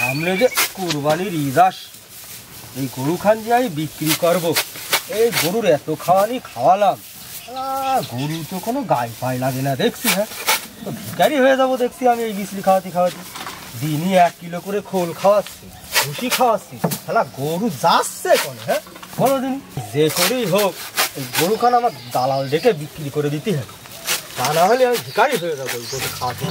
সামনে যে কুরবানির ঈদ আসছে, এই গরু খান যে আমি বিক্রি করবো। এই গরুর এত খাওয়ালাম, গরু তো কোনো গায়ে পায়ে লাগে না দেখছি। হ্যাঁ, তো ভিখারি হয়ে যাবো দেখছি আমি এই বিচলি খাওয়াতে দিনই 1 কিলো করে খোল খাওয়াচ্ছি, ভুসি খাওয়াচ্ছি, শালা গরু যাচ্ছে কোন। হ্যাঁ, কোনোদিন যে করেই হোক এই গরু খান আমার দালাল ডেকে বিক্রি করে দিতে হবে, তা না হলে আমি ভিখারি হয়ে যাবো এই গরু খাওয়াতে।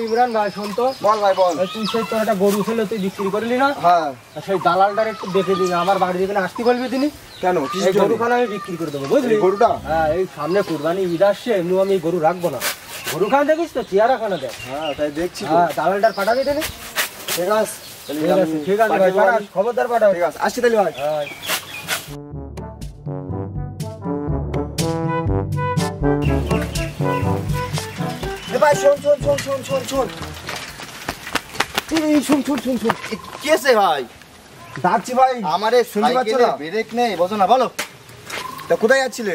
ইমরান ভাই, শোন তো। বল ভাই বল। তুই সেই তোর একটা গরু ছিল, তুই বিক্রি করলি না? হ্যাঁ। সেই দালালটার একটু দেখে দিন, আমার বাড়ি যেখানে আসতে বলবি তিনি। কেন? এই গরুখানা আমি বিক্রি করে দেবো, বুঝলি? গরুটা? হ্যাঁ, এই সামনে কুরবানি ঈদ আসছে, এমনি আমি গরু রাখবো না। গরু খানা দেখিস তো, চেয়ারা খানা দেখ। হ্যাঁ, তাই দেখছি। হ্যাঁ, দালালটার পাঠাবি তিনি। ঠিক আছে ঠিক আছে ভাই, পাঠাস, খবরদার পাঠাও। ঠিক আছে, আসছি তাহলে ভাই। ভাই শোন শোন শোন শোন শোন শোন শোন শোন শোন শোন কি আছে ভাই? ডাকছি ভাই। আমারে শুনতে পাচ্ছ না? ব্রেক নেই, বোঝো না? বলো। তা কোথায় যাচ্ছিলে?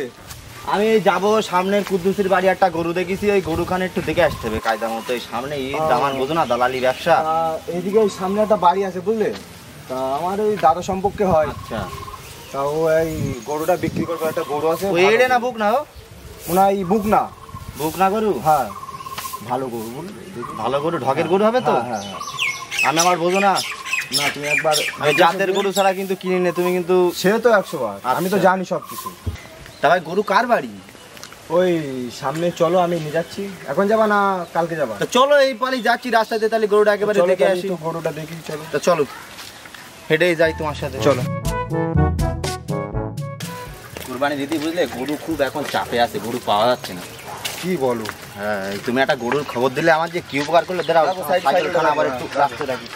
আমি যাব সামনের কুদ্দুসির বাড়ি, একটা গরু দেখেছি, ওই গরুখানে একটু দেখে আসতে হবে কায়দা মতো। এই সামনে ঈদ, আমার বোঝো না দালালি ব্যবসা। এইদিকে ওই সামনে একটা বাড়ি আছে বুঝলে, তা আমার ওই দাদা সম্পর্কে হয়। আচ্ছা, তা ও এই গরুটা বিক্রি করবে, একটা গরু আছে। ওই এড়ে না বুক না? ও ওনা এই বুক না, বুক না গরু? হ্যাঁ ভালো গরু বুঝলি, ভালো গরু, ঢকের গরু হবে তো? হ্যাঁ হ্যাঁ। আমি আমার বোঝো না, না তুমি একবার জাতের গরু ছাড়া কিন্তু কিনে নে তুমি কিন্তু। সে তো 100 বার, আমি তো জানি সব কিছু। তা ভাই গরু কার বাড়ি? ওই সামনে চলো, আমি নিয়ে যাচ্ছি। এখন যাবা না কালকে যাবা? তো চলো, এই পালি যাচ্ছি রাস্তাতে, তাহলে গরুটা একেবারে দেখে আসি। গরুটা দেখি, চলো। তো চলো, হেঁটেই যাই তোমার সাথে। চলো। কুরবানি দিদি বুঝলে, গরু খুব এখন চাপে আছে, গরু পাওয়া যাচ্ছে না। কি বলো? হ্যাঁ, তুমি একটা গরুর খবর দিলে আমার যে কি উপকার করলে। দাঁড়াও, সাইকেলখানা আবার একটু রাস্তায় রাখি।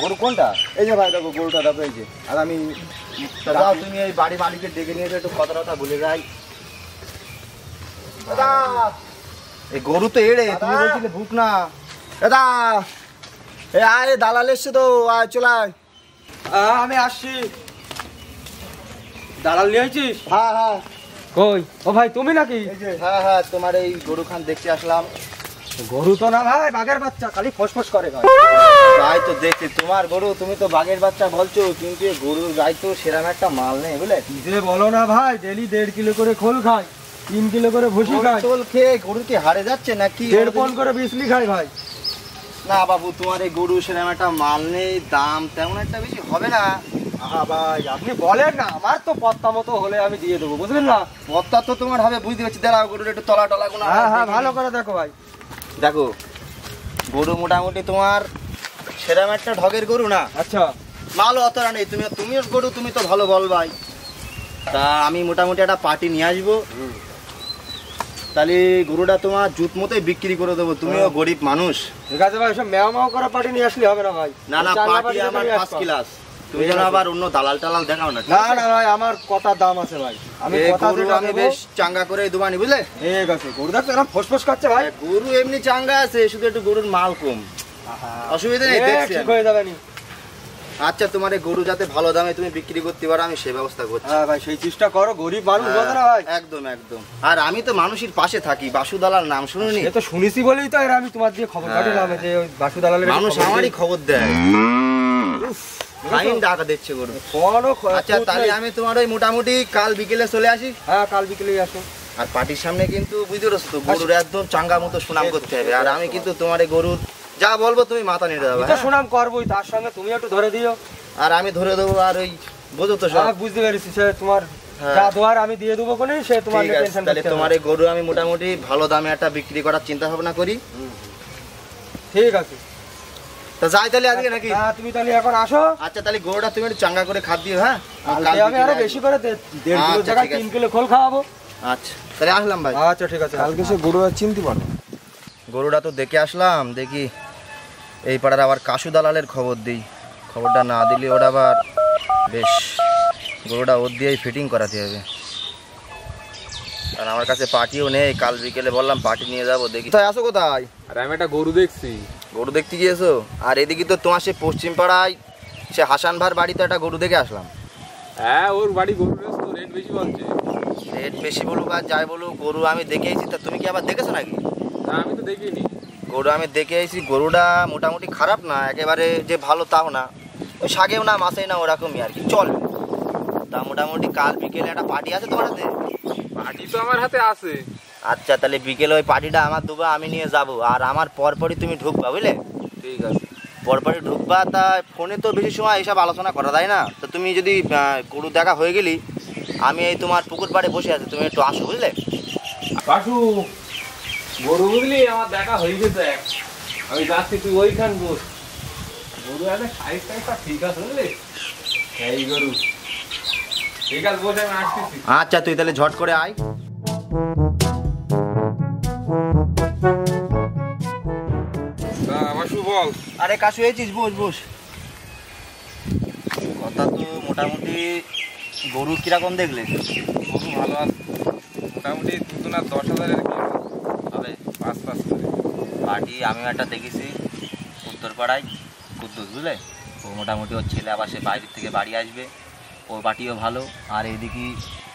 গরু কোনটা? এই যে ভাই দেখো গরুটা, দেখো এই যে। আর আমি দাদা, তুমি এই বাড়ি মালিকের ডেকে নিয়ে একটু কথা বলে যাই। দাদা, এই গরু তো এড়ে, তুমি বলছিলে ভুক না। দাদা এই আয়, দালাল এসছে তো, আয় চলে আয়। আমি আসছি। দালাল নিয়ে আইছিস? হ্যাঁ হ্যাঁ। কই? ও ভাই, তুমি নাকি? এই যে। হ্যাঁ হ্যাঁ, তোমার এই গরু খান দেখতে আসলাম। গরু তো না ভাই, বাঘের বাচ্চা, খালি ফসফস করে ভাই। তাই তো দেখছি তোমার গরু, তুমি তো বাঘের বাচ্চা বলছো, কিন্তু এই গরুর গায়ে তো সেরকম একটা মাল নেই বুঝলে। কি যে বলো না ভাই, ডেলি 1.5 কিলো করে খোল খাই, 3 কিলো করে ভুসি খাই, খোল খেয়ে গরু কি হারে যাচ্ছে নাকি? 1.5 পন করে বিচলি খাই ভাই। না বাবু, তোমার এই গরু সেরকম একটা মাল নেই, দাম তেমন একটা বেশি হবে না। ভাই আপনি বলেন না, আমার তো পত্তা মতো হলে আমি দিয়ে দেবো, বুঝলেন না? পত্তা তো তোমার হবে, বুঝতে পারছি। দাঁড়াও, গরুর একটু তলা টলা কোনো। হ্যাঁ হ্যাঁ, ভালো করে দেখো ভাই। দেখো, গরু মোটামুটি তোমার সেরকম একটা ঢগের গরু না। আচ্ছা, মালও অতটা নেই। তুমিও গরু, তুমি তো ভালো বল ভাই। তা আমি মোটামুটি একটা পার্টি নিয়ে আসবো, তাহলে গরুটা তোমার জুত মতোই বিক্রি করে দেবো। তুমিও গরিব মানুষ। ঠিক আছে ভাই, সব মেয়া মাও করা পার্টি নিয়ে আসলে হবে না ভাই। না না, পার্টি আমার ফার্স্ট ক্লাস। তুমি যেন আবার অন্য দালাল টালাল দেখাও না। না না ভাই, আমার কথা দাম আছে ভাই। আমি কথা গরু আমি বেশ চাঙ্গা করে দুবানি বুঝলে। ঠিক আছে, গরু দেখছো এরকম ফসফস করছে ভাই। গরু এমনি চাঙ্গা আছে, শুধু একটু গরুর মাল কম। অসুবিধা নেই, দেখছি ঠিক হয়ে যাবে নি। আচ্ছা, তোমার এই গরু যাতে ভালো দামে তুমি বিক্রি করতে পারো, আমি সেই ব্যবস্থা করছি। হ্যাঁ ভাই, সেই চেষ্টা করো, গরিব মানুষ বোঝো না ভাই। একদম একদম। আর আমি তো মানুষের পাশে থাকি, বাসু দালাল নাম শুনুনি? এ তো শুনেছি বলেই তো এর আমি তোমার দিয়ে খবর পাঠালাম যে ওই বাসু দালালের মানুষ আমারই খবর দেয়। ফাইন টাকা দিচ্ছে গরু। আচ্ছা, তাহলে আমি তোমার ওই মোটামুটি কাল বিকেলে চলে আসি। হ্যাঁ, কাল বিকেলেই আসো। আর পার্টির সামনে কিন্তু বুঝতে পারছো তো, গরুর একদম চাঙ্গা মতো সুনাম করতে হবে। আর আমি কিন্তু তোমার এই গরুর যা বলবো তুমি মাথা নিতে যাবে। এটা সুনাম করবোই, তার সঙ্গে তুমি একটু ধরে দিও। আর আমি ধরে দেবো, আর ওই বোঝো তো সব। বুঝতে পেরেছি, সে তোমার যা দোয়ার আমি দিয়ে দেবো কোনে, সে তোমার টেনশন। তাহলে তোমার এই গরু আমি মোটামুটি ভালো দামে একটা বিক্রি করার চিন্তা ভাবনা করি। ঠিক আছে, তা যাই তাহলে আজকে নাকি? হ্যাঁ, তুমি তাহলে এখন আসো। আচ্ছা, তাহলে গরুটা তুমি একটু চাঙ্গা করে খাদ দিও। হ্যাঁ, আমি আরো বেশি করে 1.5 কিলো জায়গায় 3 কিলো খোল খাওয়াবো। আচ্ছা, তাহলে আসলাম ভাই। আচ্ছা ঠিক আছে, কালকে সে গরুটা চিনতে পারো। গরুটা তো দেখে আসলাম, দেখি এই পাড়ার আবার কাশু দালালের খবর দিই। খবরটা না দিলে ওরা আবার বেশ, গরুটা ওর দিয়েই ফিটিং করাতে হবে। আর আমার কাছে পার্টিও নেই, কাল বিকেলে বললাম পার্টি নিয়ে যাবো। দেখি কোথায় আসো? কোথায়? আর আমি একটা গরু দেখছি। গরু দেখতে গিয়েছো? আর এদিকে তো তোমার সে পশ্চিম পাড়ায় সে হাসান ভার বাড়িতে একটা গরু দেখে আসলাম। হ্যাঁ, ওর বাড়ি গরু রেট বেশি বলছে। রেট বেশি বলুক আর যাই বলুক, গরু আমি দেখে এসেছি। তা তুমি কি আবার দেখেছো নাকি? না আমি তো দেখিনি। গরু আমি দেখে এসেছি, গরুটা মোটামুটি খারাপ না, একেবারে যে ভালো তাও না, ওই শাকেও না মাছেই না, ওরকমই আর কি, চল। তা মোটামুটি কাল বিকেলে একটা পার্টি আছে তোমার হাতে? পার্টি তো আমার হাতে আছে। আচ্ছা, তাহলে বিকেলে ওই পার্টিটা আমার দেবো, আমি নিয়ে যাব। আর আমার পরপরই তুমি ঢুকবা, বুঝলে? ঠিক আছে। পরপরই ঢুকবা। তা ফোনে তো বেশি সময় এইসব আলোচনা করা যায় না। তো তুমি যদি গরু দেখা হয়ে গেলি, আমি এই তোমার পুকুর পাড়ে বসে আছি, তুমি একটু আসো, বুঝলে? বাসু, গরু বুঝলি আমার দেখা হয়ে গেছে। আমি যাচ্ছি, তুই ওইখান বস। গরু একটা সাইজ টাইজটা ঠিক আছে, বুঝলি? এই গরু ঠিক আছে, বসে আমি আসতেছি। আচ্ছা, তুই তাহলে ঝট করে আয়। বাসু বল। আরে কাশু হয়েছিস, বস বস। কথা তো মোটামুটি গরু কিরকম দেখলে? গরু ভালো আছে, মোটামুটি 10,000-এর কি হবে 5 করে। পার্টি আমিও একটা দেখেছি উত্তরপাড়ায়, কুদ্দুস, বুঝলে? ও মোটামুটি ওর ছেলে আবার সে বাইরের থেকে বাড়ি আসবে, ওই পার্টিও ভালো। আর এইদিকে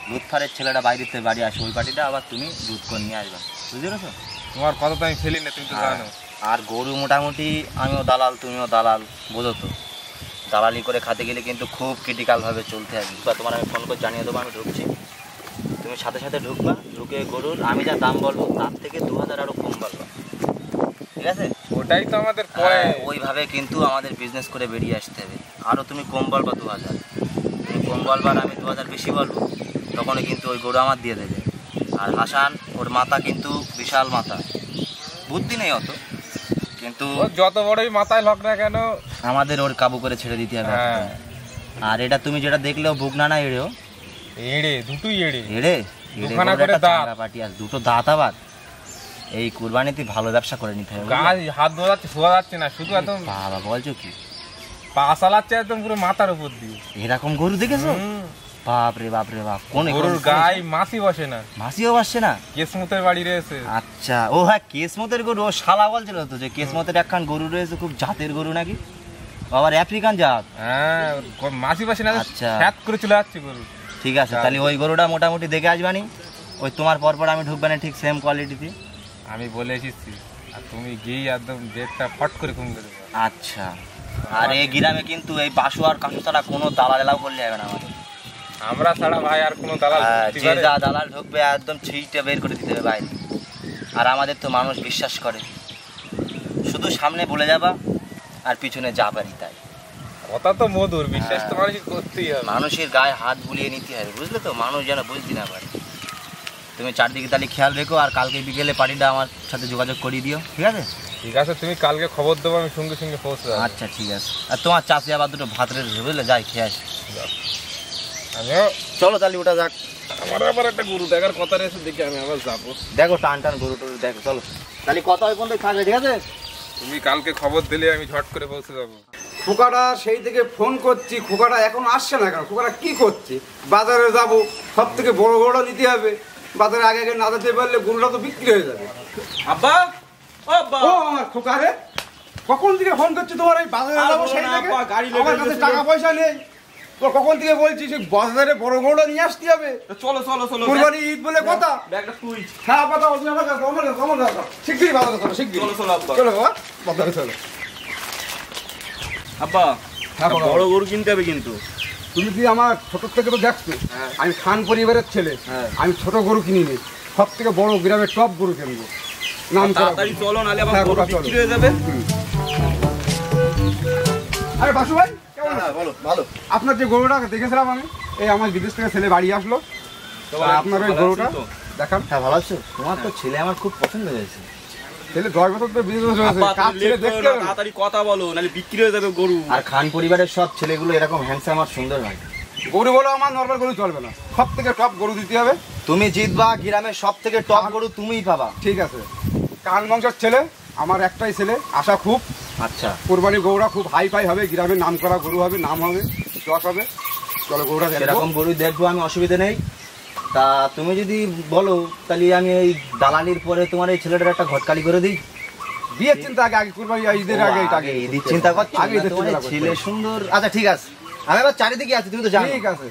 লুৎফারের ছেলেটা বাইরের থেকে বাড়ি আসবে, ওই পার্টিটা আবার তুমি দুধ করে নিয়ে আসবে, বুঝতে পেরেছো? তোমার কথা তো আমি ফেলি না, তুমি তো জানো। আর গরু মোটামুটি আমিও দালাল, তুমিও দালাল, বোঝো তো? দালালি করে খাতে গেলে কিন্তু খুব ক্রিটিক্যালভাবে চলতে হবে। বা তোমার আমি ফোন করে জানিয়ে দেবো আমি ঢুকছি, তুমি সাথে সাথে ঢুকবা। ঢুকে গরুর আমি যা দাম বলবো তার থেকে 2,000 আরও কম বলবো, ঠিক আছে? ওটাই তো আমাদের ওইভাবে কিন্তু আমাদের বিজনেস করে বেরিয়ে আসতে হবে। আরও তুমি কম বলবা 2,000, তুমি কম বলবা আর আমি 2,000 বেশি বলবো, তখনই কিন্তু ওই গরু আমার দিয়ে দেবে। আর হাসান, ওর মাথা কিন্তু বিশাল মাথা, বুদ্ধি নেই অত, কিন্তু যত বড়ই মাথায় লক না কেন আমাদের ওর কাবু করে ছেড়ে দিতে হবে। আর এটা তুমি যেটা দেখলেও বুকনা না এড়েও, এড়ে দুটোই এড়ে এড়ে দুখানা করে দাঁত, পার্টি আছে, দুটো দাঁত। আবার এই কুরবানিতে ভালো ব্যবসা করে নিতে হবে। গায়ে হাত ধোয়া যাচ্ছে, শোয়া যাচ্ছে না, শুধু একদম বাবা বলছো কি, পা চালাচ্ছে একদম পুরো মাথার উপর দিয়ে। এরকম গরু দেখেছো? বাপ রে বাপ রে বাপ। কোন গরুর গায়ে মাসি বসে না, মাসিও বসছে না? কেসমতের বাড়ি রয়েছে। আচ্ছা, ও হ্যাঁ, কেসমতের গরু। ও শালা বলছিল তো যে কেসমতের একখান গরু রয়েছে, খুব জাতের গরু নাকি, আবার আফ্রিকান জাত। হ্যাঁ, মাসি বসে না, আচ্ছা, ফ্যাট করে চলে যাচ্ছে গরু। ঠিক আছে, তাহলে ওই গরুটা মোটামুটি দেখে আসবানি, ওই তোমার পরপর আমি ঢুকবানি, ঠিক সেম কোয়ালিটিতে আমি বলে এসেছি। আর তুমি গিয়ে একদম ডেটটা ফট করে কম করে দেবো। আচ্ছা, আর এই গ্রামে কিন্তু এই বাসু আর কাশু ছাড়া কোনো দালাল এলাও করলে হবে না আমাদের। আমরা ছাড়া ভাই আর কোনো দালাল যে যা দালাল ঢুকবে একদম ছিটে বের করে দিতে হবে বাইরে। আর আমাদের তো মানুষ বিশ্বাস করে, শুধু সামনে বলে যাবা আর পিছনে যা পারি তাই। কথা তো মধুর, বিশ্বাস তো মানুষ করতেই হবে, মানুষের গায়ে হাত বুলিয়ে নিতে হবে, বুঝলে তো? মানুষ যেন বুঝতে না পারে। তুমি চারদিকে তাহলে খেয়াল রেখো, আর কালকে বিকেলে পার্টিটা আমার সাথে যোগাযোগ করিয়ে দিও, ঠিক আছে? ঠিক আছে, তুমি কালকে খবর দেবো, আমি সঙ্গে সঙ্গে পৌঁছে যাবো। আচ্ছা ঠিক আছে। আর তোমার চাষি আবার দুটো ভাত রেখে, বুঝলে? যাই খেয়ে আসি। আমিও চলো তাহলে ওটা যাক। আমার আবার একটা গরু দেখার কথা রয়েছে, দেখি আমি আবার যাবো। দেখো টান টান গরু টরু দেখো, চলো তাহলে কথা ওই পর্যন্ত থাকবে, ঠিক আছে? তুমি কালকে খবর দিলে আমি ঝট করে পৌঁছে যাবো। খোকাটা সেই থেকে ফোন করছি, খোকাটা এখন আসছে না কেন? খোকাটা কি করছে? বাজারে যাব, সব থেকে বড় বড় নিতে হবে, বাজারে আগে আগে না যেতে পারলে গরুটা তো বিক্রি হয়ে যাবে। আব্বা, ও আব্বা, ও আমার খোকা রে, কখন থেকে ফোন করছি তোমার? এই বাজারে যাবো সেই থেকে, আমার কাছে টাকা পয়সা নেই। তো কখন থেকে বলছি সেই বাজারে বড় বড় নিয়ে আসতে হবে। চলো চলো চলো, কুরবানি ঈদ বলে কথা। ব্যাগটা তুই। হ্যাঁ কথা বলছি, আমার কাছে শিগগিরই বাজারে চলো, শিগগিরই চলো চলো আব্বা, চলো বাবা, বাজারে চলো। আব্বা, হ্যাঁ বাবা। বড় গরু কিনতে হবে কিন্তু। তুমি কি আমার ছোট থেকে তো দেখছো, আমি খান পরিবারের ছেলে, আমি ছোট গরু কিনিনি, সব থেকে বড় গ্রামের টপ গরু কিনবো। নাম করা তাড়াতাড়ি চলো, নালে আবার হ্যাঁ, গরু বাবা, চলো। বিক্রি হয়ে যাবে। আরে বাসু ভাই, কেমন আছো? হ্যাঁ বলো, ভালো। আপনার যে গরুটা দেখেছিলাম আমি, এই আমার বিদেশ থেকে ছেলে বাড়ি আসলো, তা আপনার ওই গরুটা দেখান। হ্যাঁ ভালো আছো? তোমার তো ছেলে আমার খুব পছন্দ হয়েছে। ছেলে 10 বছর তো বিদেশ রয়েছে, কাজ ছেলে দেখতে হবে না। তাড়াতাড়ি কথা বলো, নালে বিক্রি হয়ে যাবে গরু। আর খান পরিবারের সব ছেলেগুলো এরকম হ্যান্ডসাম আর সুন্দর হয়। গরু বলো আমার নর্মাল গরু চলবে না, সব থেকে টপ গরু দিতে হবে। তুমি জিতবা, গ্রামের সব থেকে টপ গরু তুমিই পাবা। ঠিক আছে, কান বংশের ছেলে, আমার একটাই ছেলে, আশা খুব আচ্ছা, কোরবানির গরুটা খুব হাই ফাই হবে, গ্রামের নাম করা গরু হবে, নাম হবে, যশ হবে। চলো গরুটা দেখবো। এরকম গরু দেখবো, আমি অসুবিধা নেই। তা তুমি যদি বলো তাহলে আমি এই দালালির পরে তোমার এই ছেলেটার একটা ঘটকালি করে দিই। বিয়ের চিন্তা আগে, আগে কুরবানি ঈদের আগে, আগে ঈদের চিন্তা করছো? আগে ঈদের তোমার এই চিন্তা করতে ছেলে হবে। সুন্দর। আচ্ছা ঠিক আছে, আমি এবার চারিদিকে আছি, তুমি তো জানো। ঠিক আছে,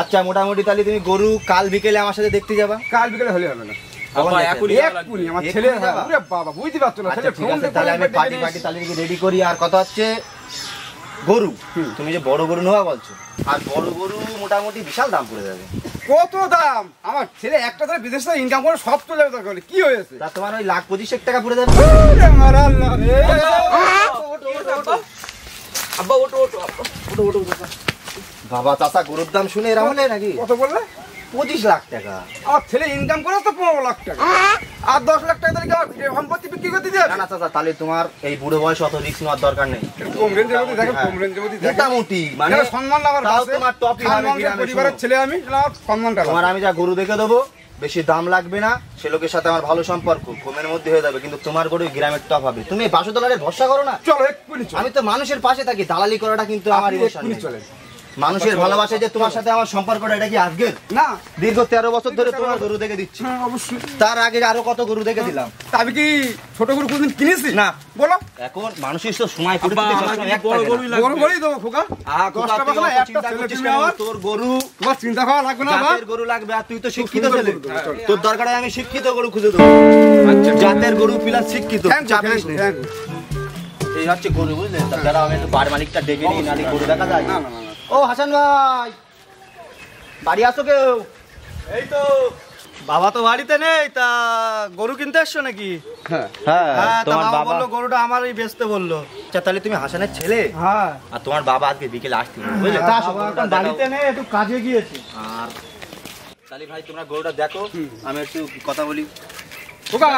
আচ্ছা মোটামুটি তাহলে তুমি গরু কাল বিকেলে আমার সাথে দেখতে যাবা? কাল বিকেলে হলে হবে না। কখন দেখতে এক্ষুনি আমার ছেলে, এক্ষুনি যাবা? ওরে বাবা বুঝতে পারছো না, আচ্ছা ছেলে ঠিক ফোন আছে, তাহলে আমি পার্টি তাহলে রেডি করি। আর কথা হচ্ছে গরু, তুমি যে বড় গরু নেওয়া বলছো, আর বড় গরু মোটামুটি বিশাল দাম পড়ে যাবে। কত দাম? আমার ছেলে একটা ধরে বিদেশ থেকে ইনকাম করে সব চলে যাবে, দরকার কি হয়েছে? তা তোমার ওই 1,25,000 টাকা পড়ে যাবে। ওরে আমার আল্লাহ রে। আব্বা ওটো ওটো বাবা চাচা গরুর দাম শুনে এরা হলে নাকি? কত বললে? 25 লাখ টাকা। আমার ছেলে ইনকাম করে তো 15 লাখ টাকা, আর 10 লাখ টাকা তাহলে কি আমার সম্পত্তি বিক্রি করতে যাবে? না না চাচা, তাহলে তোমার এই বুড়ো বয়সে অত রিস্ক নেওয়ার দরকার নেই। কম রেঞ্জের মধ্যে দেখেন, কম রেঞ্জের মধ্যে দেখেন। মোটামুটি মানে মানে সম্মান লাগার তাও কাছে তোমার টপই হবে সম্মান গ্রামে। পরিবারের ছেলে আমি, আমার সম্মানটা তোমার আমি যা গরু দেখে দেবো, বেশি দাম লাগবে না, সে লোকের সাথে আমার ভালো সম্পর্ক, কমের মধ্যে হয়ে যাবে, কিন্তু তোমার গরু গ্রামের টপ হবে। তুমি 500 ডলারের ভরসা করো না? চলো এক্ষুনি চলো। আমি তো মানুষের পাশে থাকি, দালালি করাটা কিন্তু আমার আপনি ইমোশন। এক্ষুনি চলেন। মানুষের ভালোবাসায় যে তোমার সাথে আমার সম্পর্কটা, এটা কি আজকের? না, দীর্ঘ 13 বছর ধরে তোমার গরু দেখে দিচ্ছি। হ্যাঁ অবশ্যই। তার আগে আরো কত গরু দেখে দিলাম। তা আমি কি ছোট গরু কোনদিন কিনেছি? না। বলো। এখন মানুষের তো সময় আব্বা, পরিস্থিতি আমার সবসময় এক বড় থাকে না। গরুই লাগবে। বড় গরুই দেবো খোকা। খোকা, 10টা তুই বাজে অত একটা চিন্তা ছেলে করছিস তুমি কেন? আমার। তোর গরু তোমার চিন্তা করা লাগবে না বাবা। জাতের গরু লাগবে, আর তুই তো শিক্ষিত সুন্দর ছেলে। গরু দেবো, চলো। তোর দরকার হয় আমি শিক্ষিত গরু খুঁজে দেবো। জাতের গরু প্লাস শিক্ষিত। চাপ নিস নে। এই হচ্ছে গরু, বুঝলে? তা দাঁড়াও, আমি একটু বাড়ির মালিকটা ডেকে নিই, নাহলে গরু দেখা যায়। না না না। ও হাসান ভাই, বাড়ি আসো কেউ? এই তো বাবা তো বাড়িতে নেই, তা গরু কিনতে আসছো নাকি? হ্যাঁ। হ্যাঁ, হ্যাঁ, তা তোমার বাবা বাবা। বললো গরুটা আমারই বেচতে বললো। আচ্ছা, তাহলে তুমি হাসানের ছেলে, হ্যাঁ, আর তোমার বাবা আজকে বিকেলে আসতে বুঝলে? তা আসো, বাবা গরুটা এখন দেখাও। বাড়িতে নেই, একটু কাজে গিয়েছে। আর তাহলে ভাই তোমরা গরুটা দেখো, আমি একটু কথা বলি। খোকা,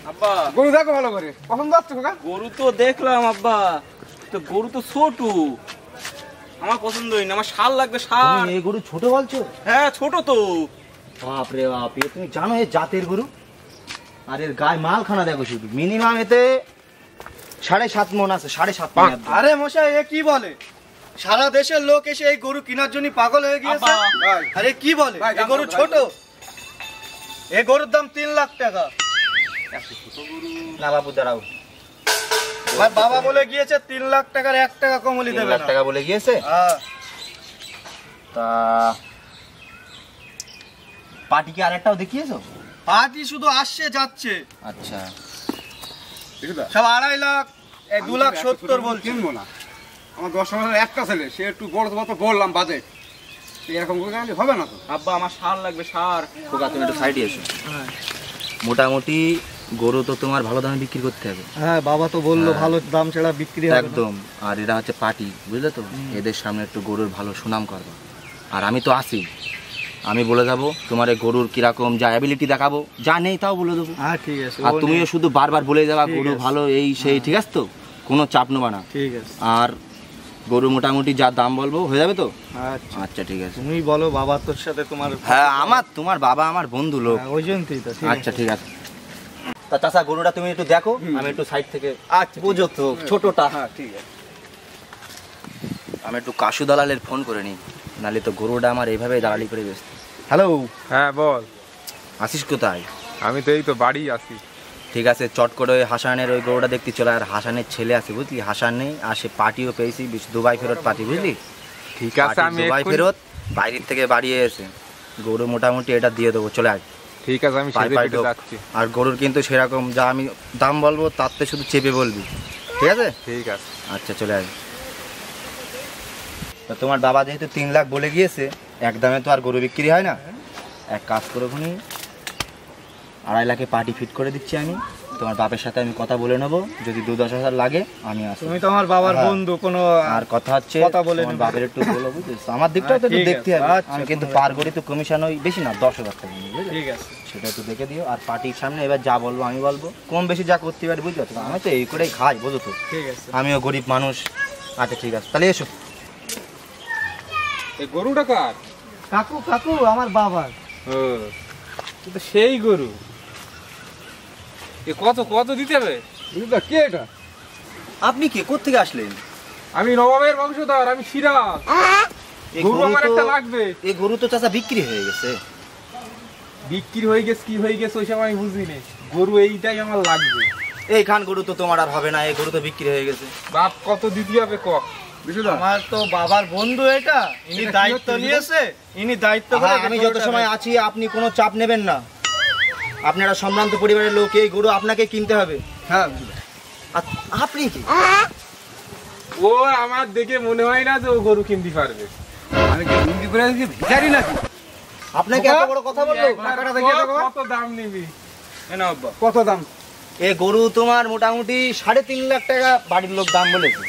আব্বা গরু দেখো ভালো করে। পছন্দ হচ্ছে খোকা? গরু তো দেখলাম আব্বা, তো গরু তো ছোট, আমার পছন্দ হয়নি, আমার ষাঁড় লাগবে, ষাঁড়। তুমি এই গরু ছোট বলছো? হ্যাঁ ছোট তো। বাপ রে বাপ, এ তুমি জানো এর জাতের গরু? আর এর গায়ে মালখানা দেখো শুধু, মিনিমাম এতে 7.5 মণ আছে, 7.5 মণ। আরে মশাই, এ কি বলে? সারা দেশের লোক এসে এই গরু কেনার জন্য পাগল হয়ে গিয়েছে। আব্বা। ভাই, আরে কি বলে? ভাই, এই গরু ভাই, ছোট, এই গরুর দাম 3 লাখ টাকা। না বাবু দাঁড়াও, ভাই বাবা বলে গিয়েছে 3 লাখ টাকার 1 টাকা কমলি 3 দেবে লাখ না। টাকা বলে গিয়েছে। হ্যাঁ, তা পার্টি কি আরেকটাও দেখিয়েছো? পার্টি শুধু আসছে যাচ্ছে, আচ্ছা, দেখো তো? সব 2.5 লাখ, এই 2,70,000 আমি বলছি। কিনবো না। আমার 10 বছরের একটা ছেলে, সে একটু বড় তো বললাম বাজেট, এরকম করে গেলে হবে না তো। আব্বা আমার ষাঁড় লাগবে, ষাঁড়। খোকা তুমি একটু সাইডে এসো। মোটামুটি গরু তো তোমার ভালো দামে বিক্রি করতে হবে। হ্যাঁ, বাবা তো বললো হ্যাঁ। ভালো দাম ছাড়া বিক্রি হবে না। একদম। আর এরা হচ্ছে পার্টি, বুঝলে তো? এদের সামনে একটু গরুর ভালো সুনাম করবো। আর আমি তো আসি, আমি বলে যাবো তোমার এই গরুর কিরকম যা অ্যাবিলিটি দেখাবো, যা নেই তাও বলে দেবো। হ্যাঁ ঠিক আছে, আর তুমিও শুধু বারবার বলে যাবা ঠিক গরু আছে। ভালো, এই সেই, ঠিক আছে তো? কোনো চাপ নেবা না। ঠিক আছে। আর গরু মোটামুটি যা দাম বলবো হয়ে যাবে তো? আচ্ছা, আচ্ছা ঠিক আছে। তুমি বলো, বাবা তোর সাথে তোমার। হ্যাঁ, তোমার বাবা আমার বন্ধু লোক। হ্যাঁ, ওই জন্যই তো। ঠিক আছে। আচ্ছা ঠিক আছে। তা চাচা গরুটা তুমি একটু দেখো, আমি একটু সাইড থেকে। আচ্ছা, বুঝো তো ছোটটা। হ্যাঁ ঠিক আছে। আমি একটু কাশু দালালের ফোন করে নিই, নাহলে তো গরুটা আমার এইভাবেই দালালি করে ব্যস্ত। হ্যালো, হ্যাঁ বল। আসিস কোথায়? আমি তো এই তো বাড়ি আছি। ঠিক আছে, চট করে ওই হাসানের ওই গরুটা দেখতে চলে। আর হাসানের ছেলে আছে বুঝলি, হাসান নেই, আর সে পার্টিও পেয়েছি, দুবাই ফেরত পার্টি, বুঝলি? ঠিক আছে, পার্টি আমি দুবাই এক্ষুনি- ফেরত, বাইরের থেকে বাড়িয়ে এসে গরু মোটামুটি এটা দিয়ে দেবো, চলে আয়। ঠিক আছে, আমি পাই সেজে পাই পেটে ঢোক। যাচ্ছি। আর গরুর কিন্তু সেরকম যা আমি দাম বলবো তার থেকে শুধু চেপে বলবি, ঠিক আছে? ঠিক আছে। আচ্ছা চলে আয়। তা তোমার বাবা যেহেতু 3 লাখ বলে গিয়েছে, একদমে তো আর গরু বিক্রি হয় না। এক কাজ করে খুনি 2.5 লাখে পার্টি ফিট করে দিচ্ছি আমি। তোমার বাপের সাথে আমি কথা বলে নেবো, যদি 2-10 হাজার লাগে আমি আসি। তুমি তো আমার বাবার হ্যাঁ। বন্ধু, কোনো আর কথা হচ্ছে কথা বলে তোমার নেবো। বাপের একটু বলো, বুঝছিস? আমার দিকটাও তো একটু ঠিক দেখতে আছে, হবে। আচ্ছা, আমি কিন্তু কোনো পার গড়ি তো কমিশন ওই বেশি না, 10,000 টাকা নিই, বুঝলি? ঠিক আছে। সেটা একটু দেখে দিও। আর পার্টির সামনে এবার যা বলবো আমি বলবো, কম বেশি যা করতে পারি, বুঝতে পারছো? আমি তো এই করেই খাই, বুঝো তো? ঠিক আছে। আমিও গরিব মানুষ। আচ্ছা ঠিক আছে, তাহলে এসো। এই গরুটা কার? কাকু, কাকু আমার বাবার। ও, এ তো সেই গরু। এ কত কত দিতে হবে? বুঝলা কে এটা? আপনি কে, কোত্থেকে আসলেন? আমি নবাবের বংশধর, আমি সিরাজ। এই গরু আমার তো- একটা লাগবে। এই গরু তো চাচা বিক্রি হয়ে গেছে। বিক্রি হয়ে গেছে কি হয়ে গেছে ওই সময় আমি বুঝিনি। গরু এইটাই আমার লাগবে। এই খান গরু তো তোমার আর হবে না, এই গরু তো বিক্রি হয়ে গেছে। বাপ কত দিতে হবে ক? বিশুদা আমার তো বাবার বন্ধু এটা, ইনি দায়িত্ব নিয়েছে, ইনি দায়িত্ব করে। আমি যত সময় আছি আপনি কোনো চাপ নেবেন না। আপনারা সম্ভ্রান্ত পরিবারের লোক, এই গরু আপনাকে কিনতে হবে। হ্যাঁ আর আপনি কি ও আমার দেখে মনে হয় না যে ও গরু কিনতে পারবে। আমি কি হিন্দি করে আছি ভিখারি নাকি? আপনাকে এত বড় কথা বললো? টাকাটা দেখিয়ে দাও। কত দাম নিবি? না আব্বা কত দাম? এই গরু তোমার মোটামুটি 3.5 লাখ টাকা বাড়ির লোক দাম বলেছে।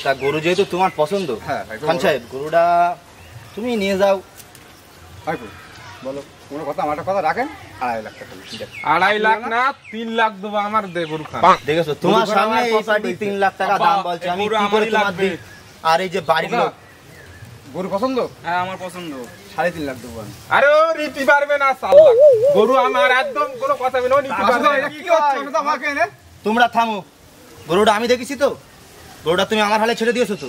তা গরু যেহেতু তোমার পছন্দ, হ্যাঁ, খান সাহেব গরুটা তুমি নিয়ে যাও। ভাইপো বলো কোনো কথা, আমার একটা কথা রাখেন। 2.5 লাখ টাকা ঠিক আছে? 2.5 লাখ না 3 লাখ দেবো আমার দে গরু খান। দেখেছো তোমার গরু সামনে আমার এই পছন্দ পার্টি হয়েছে। 3 লাখ টাকা দাম বলছে, আমি গরু কি করে আমারই তোমার লাগবে। দিই? আর এই যে বাড়ির লোক, গরু পছন্দ? হ্যাঁ আমার পছন্দ। 3.5 লাখ দেবো আমি। আরে ও নিতে পারবে না সাল্লা। গরু আমার একদম কোনো কথা বলে ও নিতে পারবে না। কি হচ্ছে ওটা তো আমাকে এনে তোমরা থামো। গরুটা আমি দেখেছি তো, গরুটা তুমি আমার হালে ছেড়ে দিয়েছো তো।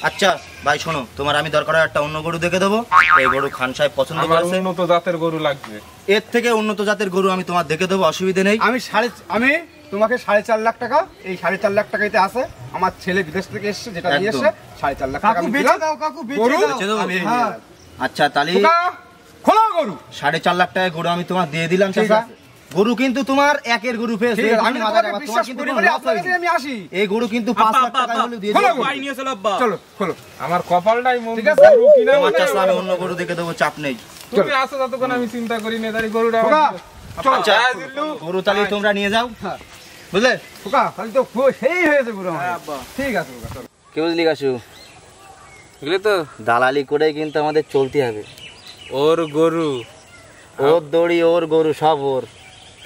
আচ্ছা ভাই শোনো, তোমার আমি দরকার হয় একটা অন্য গরু দেখে দেবো। এই গরু খান সাহেব পছন্দ আমার করেছে, উন্নত জাতের গরু লাগবে। এর থেকে উন্নত জাতের গরু আমি তোমার দেখে দেবো, অসুবিধা নেই। আমি তোমাকে 4.5 লাখ টাকা, এই 4.5 লাখ টাকাইতে আছে আমার ছেলে বিদেশ থেকে এসেছে, যেটা নিয়ে একদম। এসেছে 4.5 লাখ টাকা আমি দিলাম। গরু বেচে দেবো? আমি হ্যাঁ। আচ্ছা তাহলে খোকা, খোলো গরু। 4.5 লাখ টাকা গরু আমি তোমার দিয়ে দিলাম। ঠিক চাচা, আছে। গরু কিন্তু তোমার একের গরু পেয়েছে, ঠিক আছে, আমি তুমি মাথা তোমাকে রাখবা, তোমার বিশ্বাস কিন্তু করি কোনো বলে loss আপনার হয়নি। কাছে আমি আসি। এই গরু কিন্তু 5 লাখ টাকা হলে দিয়ে খোলো দেবো। গরু। চলো খোলো। আমার কপালটাই মন ঠিক আছে? গরু কিনা তোমার বলে চাচা আমি অন্য গরু দেখে দেবো, চাপ নেই। তুমি আসো ততক্ষণ আমি চিন্তা করি না তাই গরুটা খোকা, চলো। আচ্ছা হ্যাঁ, দিল্লু। গরু তাহলে তোমরা নিয়ে যাও, হ্যাঁ। বুঝলে? খোকা, তাহলে তো সেই হয়েছে গরু আমার। ঠিক আছে খোকা, চলো। কি বুঝলি কাশু? বুঝলি তো দালালি করে কিন্তু আমাদের চলতে হবে। ওর গরু ওর দড়ি, ওর গরু, সব ওর।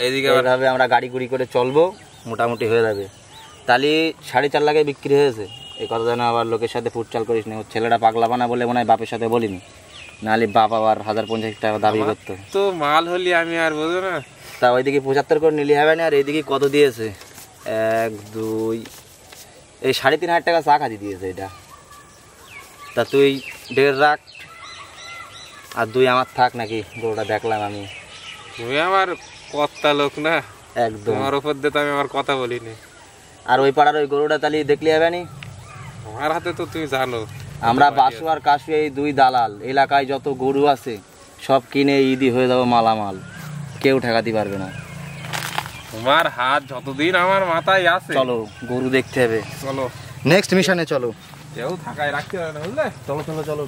এইদিকে এইভাবে আমরা গাড়ি গুড়ি করে চলবো, মোটামুটি হয়ে যাবে। তাহলে 4.5 লাখে বিক্রি হয়েছে। এই কথা যেন আবার লোকের সাথে ফুটচাল করিস না। ওর ছেলেটা পাগলা বানা বলে মনে হয় বাপের সাথে বলিনি, নাহলে বাপ আবার 1050 টাকা দাবি করতো। তো মাল হলি আমি আর বুঝো না। তা ওইদিকে 75 করে নিলি হবে না। আর এইদিকে কত দিয়েছে? 1 2 এই 3,500 টাকা চা খাতি দিয়েছে এটা। তা তুই 1.5 রাখ, আর 2 আমার থাক নাকি? গরুটা দেখলাম আমি, তুমি আমার কর্তা লোক না, একদম। তোমার উপর দিয়ে তো আমি আমার কথা বলিনি। আর ওই পাড়ার ওই গরুটা তাহলে দেখলি হবে নি? আমার হাতে তো তুমি জানো আমরা বাসু আর কাশু এই 2 দালাল, এলাকায় যত গরু আছে সব কিনে ঈদি হয়ে যাবো মালামাল, কেউ ঠেকাতে পারবে না। তোমার হাত যতদিন আমার মাথায় আছে। চলো গরু দেখতে হবে, চলো নেক্সট মিশনে চলো। কেউ থাকায় রাখতে পারে না বুঝলে। চলো চলো চলো।